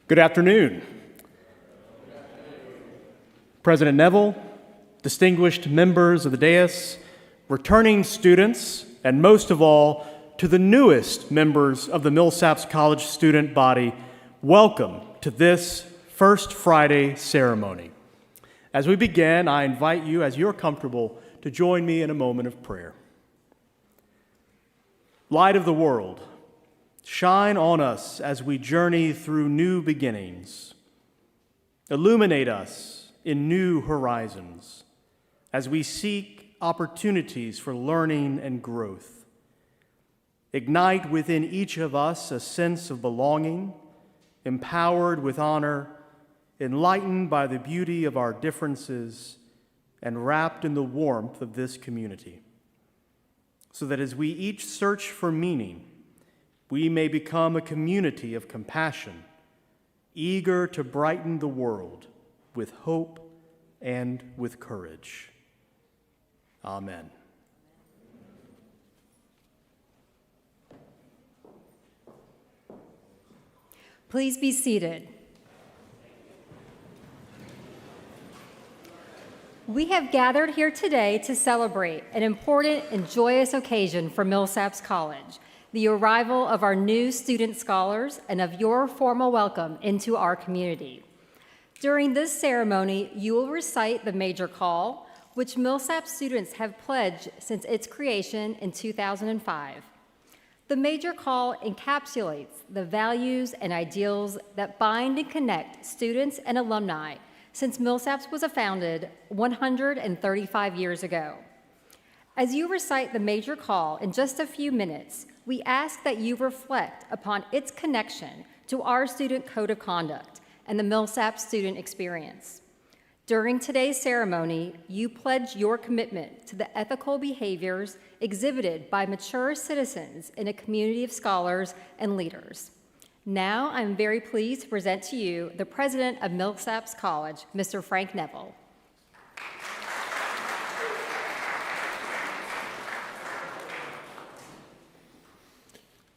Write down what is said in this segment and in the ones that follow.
Good afternoon. President Neville, distinguished members of the dais, returning students, and most of all, to the newest members of the Millsaps College student body, welcome to this First Friday ceremony. As we begin, I invite you, as you're comfortable, to join me in a moment of prayer. Light of the world, shine on us as we journey through new beginnings. Illuminate us in new horizons as we seek opportunities for learning and growth. Ignite within each of us a sense of belonging, empowered with honor, enlightened by the beauty of our differences, and wrapped in the warmth of this community, so that as we each search for meaning, we may become a community of compassion, eager to brighten the world with hope and with courage. Amen. Please be seated. We have gathered here today to celebrate an important and joyous occasion for Millsaps College, the arrival of our new student scholars and of your formal welcome into our community. During this ceremony, you will recite the Major Call, which Millsaps students have pledged since its creation in 2005. The Major Call encapsulates the values and ideals that bind and connect students and alumni since Millsaps was founded 135 years ago. As you recite the Major Call in just a few minutes, we ask that you reflect upon its connection to our student code of conduct and the Millsaps student experience. During today's ceremony, you pledge your commitment to the ethical behaviors exhibited by mature citizens in a community of scholars and leaders. Now, I'm very pleased to present to you the president of Millsaps College, Mr. Frank Neville.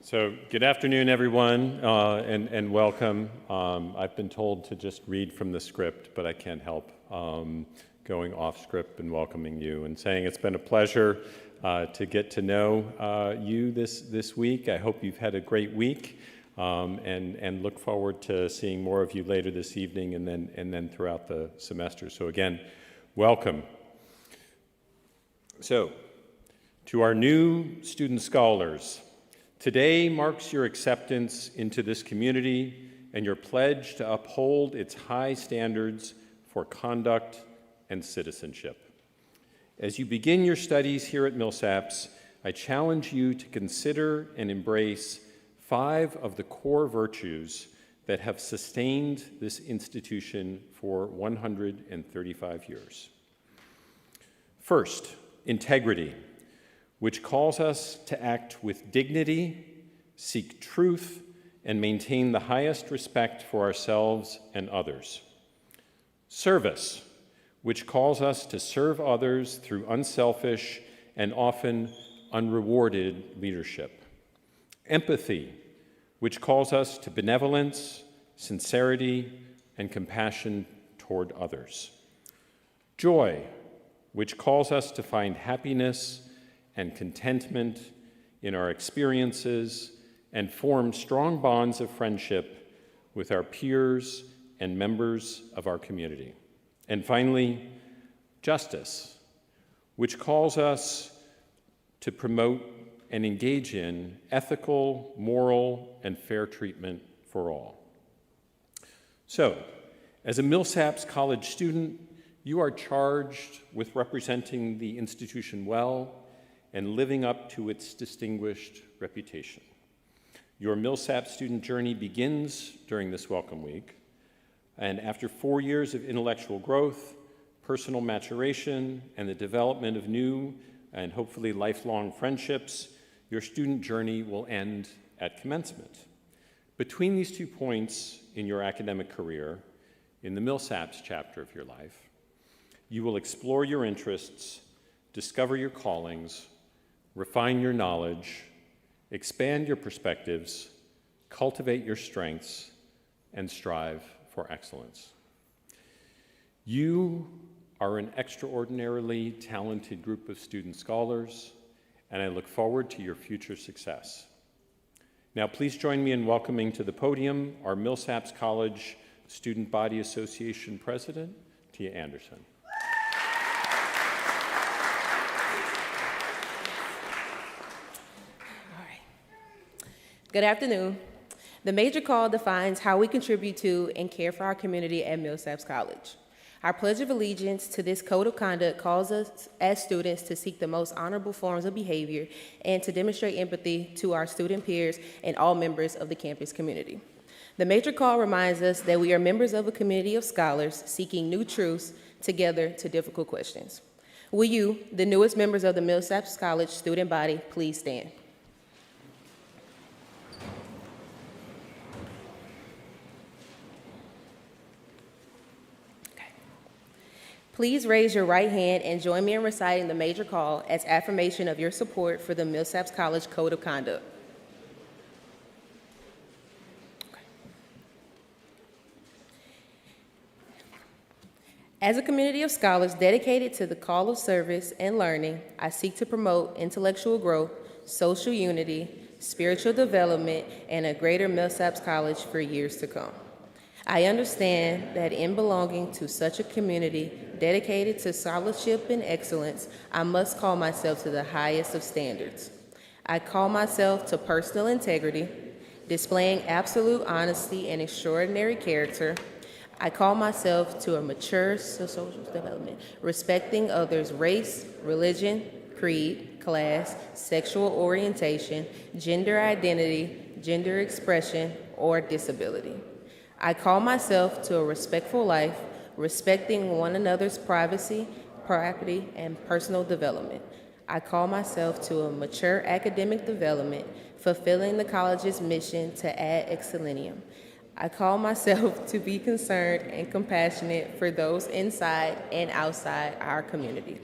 So, good afternoon, everyone, and welcome. I've been told to just read from the script, but I can't help going off script and welcoming you and saying it's been a pleasure to get to know you this week. I hope you've had a great week. And look forward to seeing more of you later this evening and then throughout the semester. So again, welcome. So, to our new student scholars, today marks your acceptance into this community and your pledge to uphold its high standards for conduct and citizenship. As you begin your studies here at Millsaps, I challenge you to consider and embrace 5 of the core virtues that have sustained this institution for 135 years. First, integrity, which calls us to act with dignity, seek truth, and maintain the highest respect for ourselves and others. Service, which calls us to serve others through unselfish and often unrewarded leadership. Empathy, which calls us to benevolence, sincerity, and compassion toward others. Joy, which calls us to find happiness and contentment in our experiences and form strong bonds of friendship with our peers and members of our community. And finally, justice, which calls us to promote and engage in ethical, moral, and fair treatment for all. So, as a Millsaps College student, you are charged with representing the institution well and living up to its distinguished reputation. Your Millsaps student journey begins during this Welcome Week, and after 4 years of intellectual growth, personal maturation, and the development of new and hopefully lifelong friendships, your student journey will end at commencement. Between these 2 points in your academic career, in the Millsaps chapter of your life, you will explore your interests, discover your callings, refine your knowledge, expand your perspectives, cultivate your strengths, and strive for excellence. You are an extraordinarily talented group of student scholars, and I look forward to your future success. Now, please join me in welcoming to the podium our Millsaps College Student Body Association President, Tia Anderson. All right. Good afternoon. The Major Call defines how we contribute to and care for our community at Millsaps College. Our Pledge of Allegiance to this code of conduct calls us as students to seek the most honorable forms of behavior and to demonstrate empathy to our student peers and all members of the campus community. The Major Call reminds us that we are members of a community of scholars seeking new truths together to difficult questions. Will you, the newest members of the Millsaps College student body, please stand? Please raise your right hand and join me in reciting the Major Call as affirmation of your support for the Millsaps College Code of Conduct. As a community of scholars dedicated to the call of service and learning, I seek to promote intellectual growth, social unity, spiritual development, and a greater Millsaps College for years to come. I understand that in belonging to such a community dedicated to scholarship and excellence, I must call myself to the highest of standards. I call myself to personal integrity, displaying absolute honesty and extraordinary character. I call myself to a mature social development, respecting others' race, religion, creed, class, sexual orientation, gender identity, gender expression, or disability. I call myself to a respectful life, respecting one another's privacy, property, and personal development. I call myself to a mature academic development, fulfilling the college's mission to ad excellentium. I call myself to be concerned and compassionate for those inside and outside our community.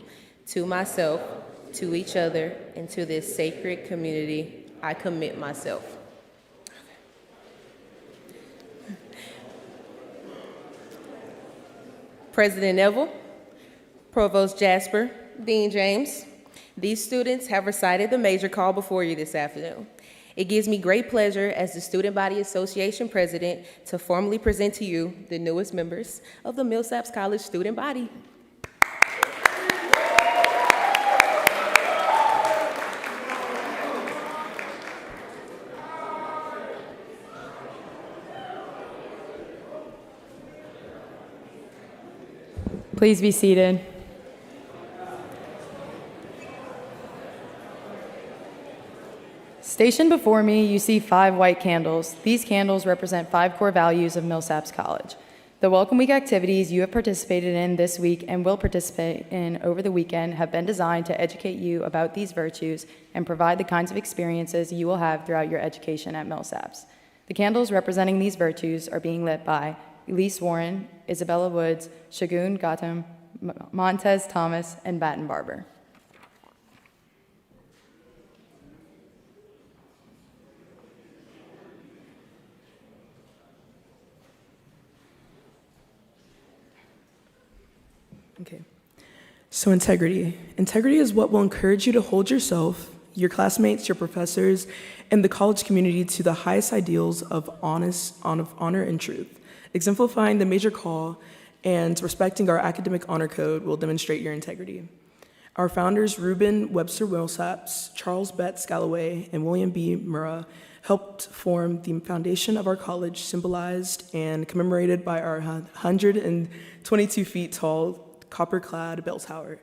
To myself, to each other, and to this sacred community, I commit myself. President Neville, Provost Jasper, Dean James, these students have recited the Major Call before you this afternoon. It gives me great pleasure as the Student Body Association President to formally present to you the newest members of the Millsaps College student body. Please be seated. Stationed before me, you see 5 white candles. These candles represent 5 core values of Millsaps College. The Welcome Week activities you have participated in this week and will participate in over the weekend have been designed to educate you about these virtues and provide the kinds of experiences you will have throughout your education at Millsaps. The candles representing these virtues are being lit by Elise Warren, Isabella Woods, Shagun Gautam, Montez Thomas, and Batten Barber. Okay. So integrity. Integrity is what will encourage you to hold yourself, your classmates, your professors, and the college community to the highest ideals of honor and truth. Exemplifying the Major Call and respecting our academic honor code will demonstrate your integrity. Our founders, Reuben Webster Millsaps, Charles Betts Galloway, and William B. Murrah, helped form the foundation of our college, symbolized and commemorated by our 122 feet tall copper-clad bell tower.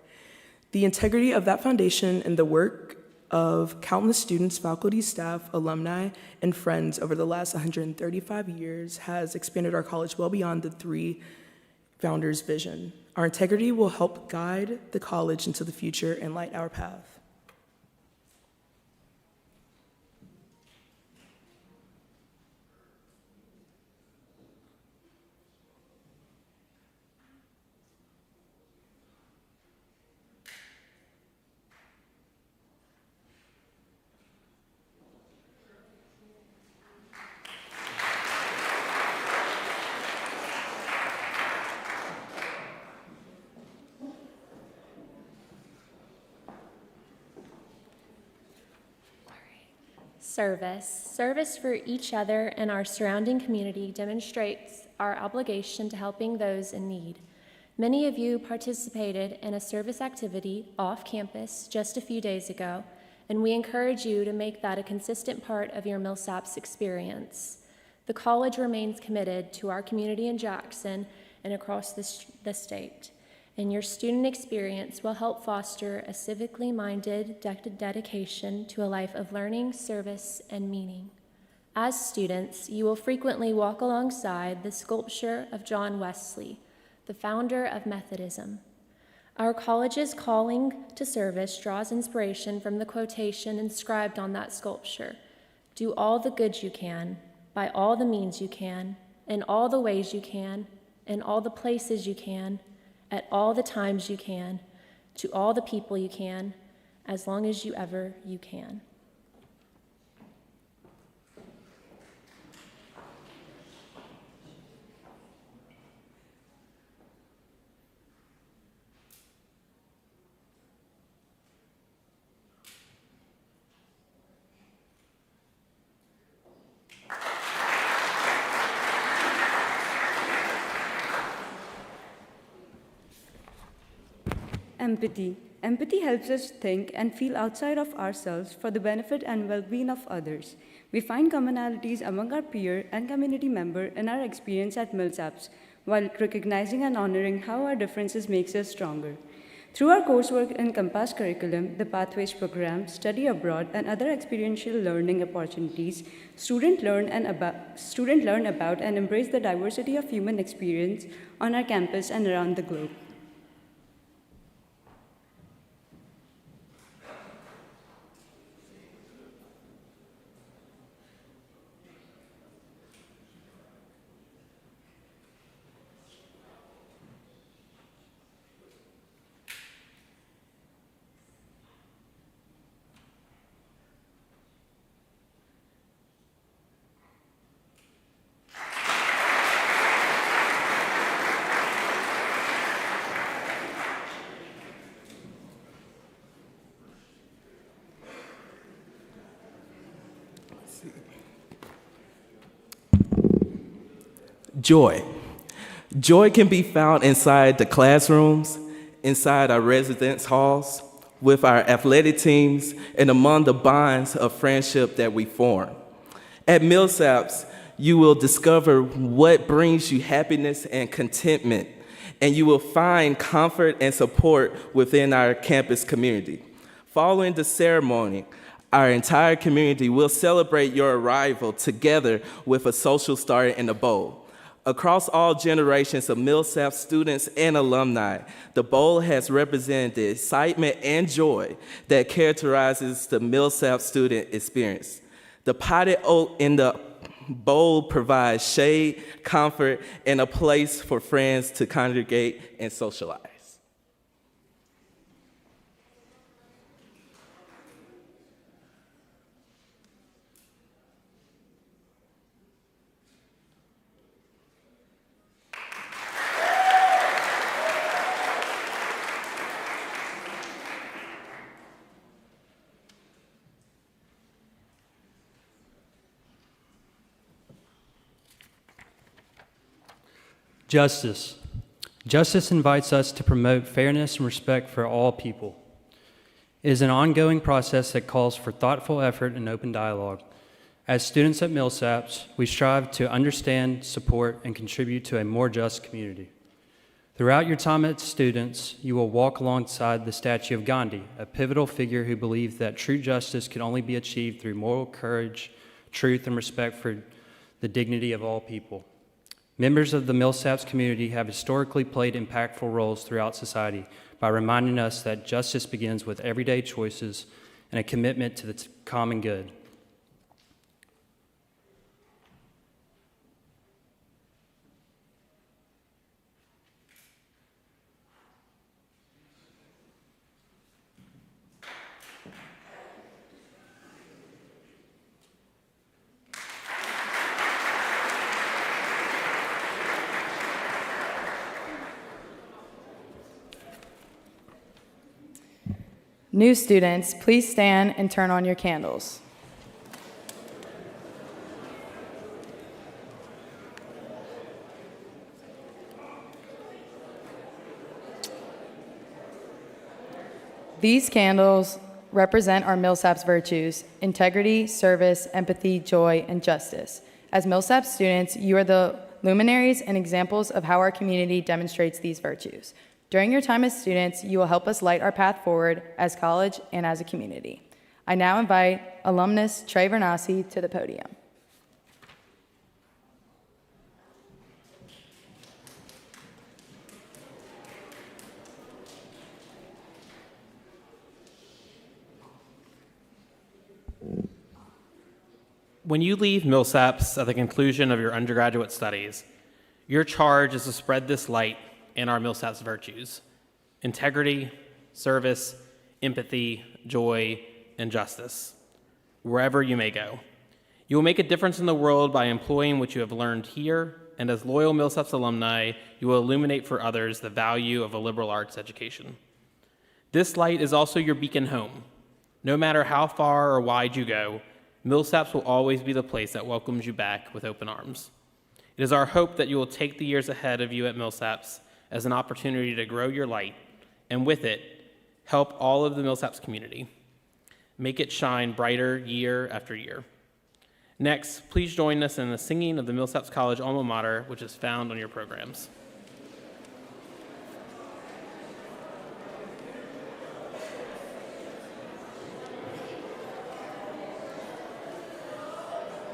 The integrity of that foundation and the work of countless students, faculty, staff, alumni, and friends over the last 135 years has expanded our college well beyond the 3 founders' vision. Our integrity will help guide the college into the future and light our path. Service for each other and our surrounding community demonstrates our obligation to helping those in need. Many of you participated in a service activity off campus just a few days ago, and we encourage you to make that a consistent part of your Millsaps experience. The college remains committed to our community in Jackson and across the state, and your student experience will help foster a civically minded dedication to a life of learning, service, and meaning. As students, you will frequently walk alongside the sculpture of John Wesley, the founder of Methodism. Our college's calling to service draws inspiration from the quotation inscribed on that sculpture: "Do all the good you can, by all the means you can, in all the ways you can, in all the places you can, at all the times you can, to all the people you can, as long as you ever you can." Empathy. Empathy helps us think and feel outside of ourselves for the benefit and well-being of others. We find commonalities among our peer and community member in our experience at Millsaps, while recognizing and honoring how our differences makes us stronger. Through our coursework in Compass curriculum, the Pathways program, study abroad, and other experiential learning opportunities, students learn about and embrace the diversity of human experience on our campus and around the globe. Joy. Joy can be found inside the classrooms, inside our residence halls, with our athletic teams, and among the bonds of friendship that we form. At Millsaps, you will discover what brings you happiness and contentment, and you will find comfort and support within our campus community. Following the ceremony, our entire community will celebrate your arrival together with a social starter in the bowl. Across all generations of Millsaps students and alumni, the bowl has represented the excitement and joy that characterizes the Millsaps student experience. The potted oak in the bowl provides shade, comfort, and a place for friends to congregate and socialize. Justice. Justice invites us to promote fairness and respect for all people. It is an ongoing process that calls for thoughtful effort and open dialogue. As students at Millsaps, we strive to understand, support, and contribute to a more just community. Throughout your time as students, you will walk alongside the statue of Gandhi, a pivotal figure who believed that true justice could only be achieved through moral courage, truth, and respect for the dignity of all people. Members of the Millsaps community have historically played impactful roles throughout society by reminding us that justice begins with everyday choices and a commitment to the common good. New students, please stand and turn on your candles. These candles represent our Millsaps virtues: integrity, service, empathy, joy, and justice. As Millsaps students, you are the luminaries and examples of how our community demonstrates these virtues. During your time as students, you will help us light our path forward as college and as a community. I now invite alumnus Trey Vernassi to the podium. When you leave Millsaps at the conclusion of your undergraduate studies, your charge is to spread this light in our Millsaps virtues: integrity, service, empathy, joy, and justice, wherever you may go. You will make a difference in the world by employing what you have learned here, and as loyal Millsaps alumni, you will illuminate for others the value of a liberal arts education. This light is also your beacon home. No matter how far or wide you go, Millsaps will always be the place that welcomes you back with open arms. It is our hope that you will take the years ahead of you at Millsaps as an opportunity to grow your light, and with it, help all of the Millsaps community. Make it shine brighter year after year. Next, please join us in the singing of the Millsaps College alma mater, which is found on your programs.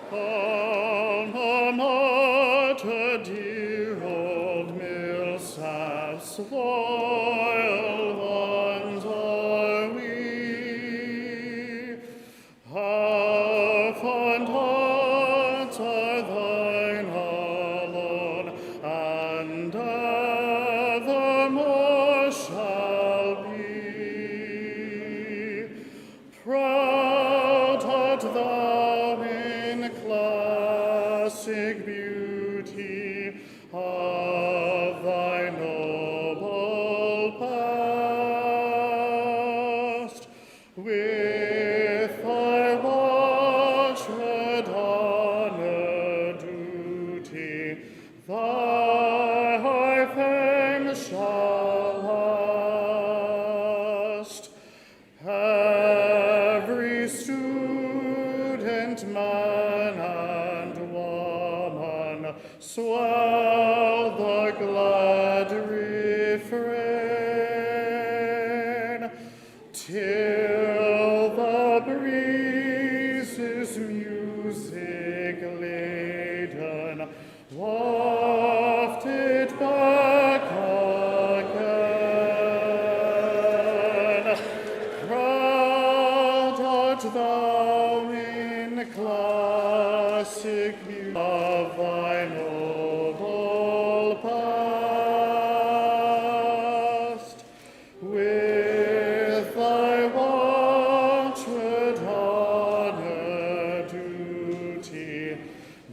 Alma mater, dear old Millsaps, loyal ones are we. Our fond hearts are thine alone, and evermore shall be. Proud art thou in classic beauty of thy noble past, with thy watchword honor duty, thy fame shall last. Every student, man and woman, swell the glad refrain, till the breezes music laden wafted back again. Proud art thou in classic beauty of thy noble past, with thy watchword honor duty,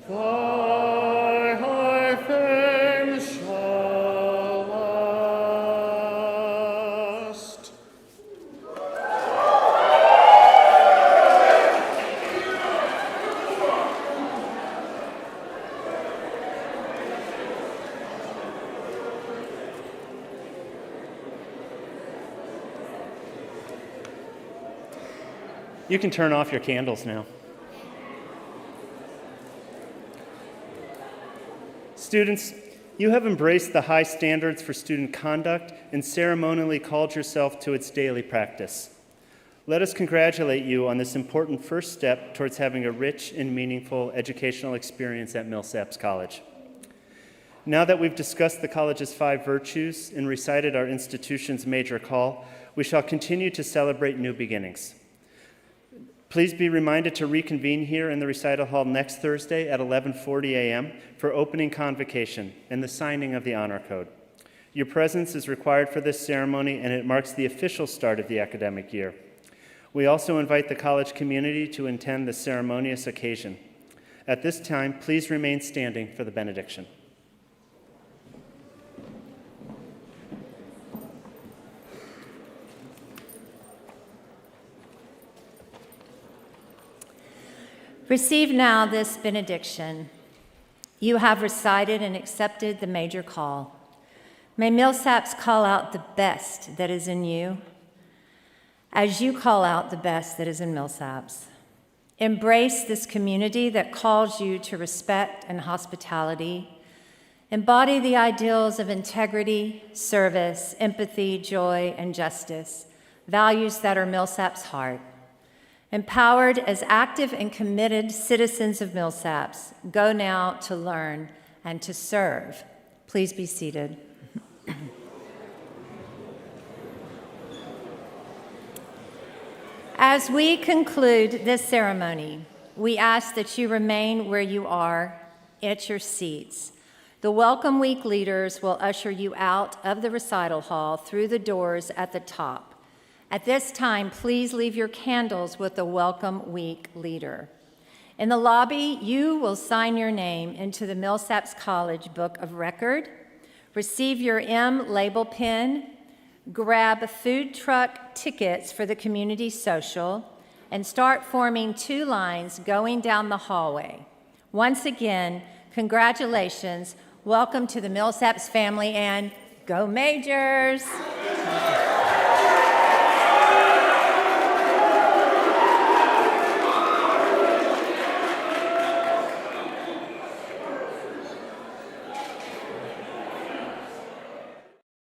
thy high fame shall last. You can turn off your candles now. Students, you have embraced the high standards for student conduct and ceremonially called yourself to its daily practice. Let us congratulate you on this important first step towards having a rich and meaningful educational experience at Millsaps College. Now that we've discussed the college's 5 virtues and recited our institution's major call, we shall continue to celebrate new beginnings. Please be reminded to reconvene here in the recital hall next Thursday at 11:40 a.m. for opening convocation and the signing of the honor code. Your presence is required for this ceremony, and it marks the official start of the academic year. We also invite the college community to attend the ceremonious occasion. At this time, please remain standing for the benediction. Receive now this benediction. You have recited and accepted the major call. May Millsaps call out the best that is in you. as you call out the best that is in Millsaps. Embrace this community that calls you to respect and hospitality. Embody the ideals of integrity, service, empathy, joy, and justice, values that are Millsaps' heart. Empowered as active and committed citizens of Millsaps, go now to learn and to serve. Please be seated. As we conclude this ceremony, we ask that you remain where you are at your seats. The Welcome Week leaders will usher you out of the recital hall through the doors at the top. At this time, please leave your candles with the Welcome Week leader. In the lobby, you will sign your name into the Millsaps College Book of Record, receive your M label pin, grab food truck tickets for the community social, and start forming 2 lines going down the hallway. Once again, congratulations. Welcome to the Millsaps family, and go Majors!